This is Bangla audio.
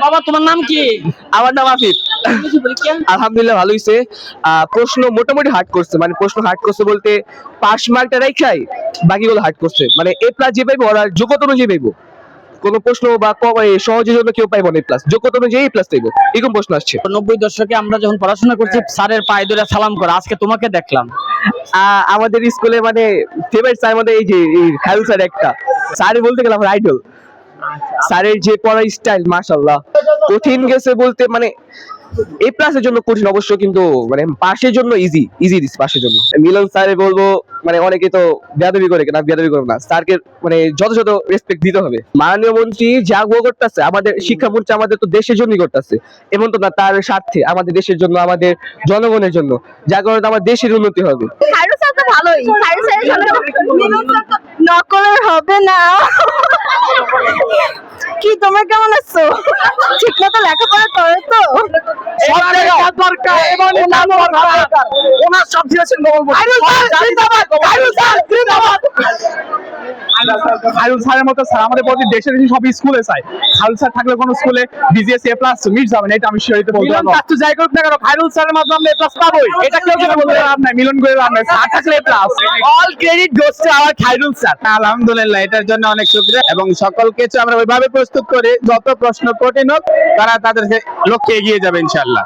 বাবা তোমার নাম কি? আমার নাম আফিফ। আলহামদুলিল্লাহ ভালো হইছে। প্রশ্ন মোটামুটি হার্ড করছে, মানে প্রশ্ন হার্ড করছে বলতে পাস মার্কটা রাখাই বাকিগুলো হার্ড করছে, মানে এ প্লাস যে পাইবো ওরা যোগ্যতা অনুযায়ী পাইবো। কোন প্রশ্ন বা সহজের জন্য কেউ পাইবো না এ প্লাস, যোগ্যতা অনুযায়ী এ প্লাস পাইবো, এরকম প্রশ্ন আসছে। 90 দশকে আমরা যখন পড়াশোনা করছি স্যারের পায়ে ধরে সালাম করা, আজকে তোমাকে দেখলাম। আমাদের স্কুলে মানে ফেভারিট স্যার আমাদের এই যে খায়রুল স্যার, একটা স্যার বলতে গেলে আমার আইডল। স্যারের যে পড়ার স্টাইল মাশাআল্লাহ। কঠিন গেছে বলতে মানে এ প্লাসের জন্য কঠিন অবশ্য, কিন্তু মানে পাশের জন্য ইজি দিস পাশের জন্য। মিলন স্যারে বলবো মানে অনেকে তো বেয়াদবি করে, না বেয়াদবি করবো না, স্যারকে মানে যথাযথ রেসপেক্ট দিতে হবে। মাননীয় মন্ত্রী যা করতেছে আমাদের শিক্ষামন্ত্রী আমাদের তো দেশের জন্যই করতেছে, এমন তো না তার স্বার্থে, আমাদের দেশের জন্য, আমাদের জনগণের জন্য, যা কারণে আমার দেশের উন্নতি হবে। খায়রুল স্যার তো ভালোই, খায়রুল স্যারের জন্য মিলন স্যার তো নকলের হবে না। কি তোমরা কেমন আছো? ঠিক মতো লেখাপড়া করো তো? খায়রুল স্যারের মতো স্যার আমাদের প্রতি দেশে সব স্কুলে চাই। খায়রুল স্যার থাকলে কোনো স্কুলে বিজিএস এ প্লাস মিট যাবে না, এটা আমি শিওর দিতে বলতে পারবো। তো যাই করুক না কেন খায়রুল স্যারের মাধ্যমে আমরা এ প্লাস পাবোই, এটা কেউ কেন বলতে লাভ নাই, মিলন করে লাভ নাই, স্যার থাকলে A plus. All credit goes to our Khairul sir. আলহামদুলিল্লাহ, এটার জন্য অনেক শুকরিয়া এবং সকলকে আমরা ওইভাবে প্রস্তুত করি যত প্রশ্ন কঠিন হোক তারা তাদের লক্ষ্যে এগিয়ে যাবে ইনশাআল্লাহ।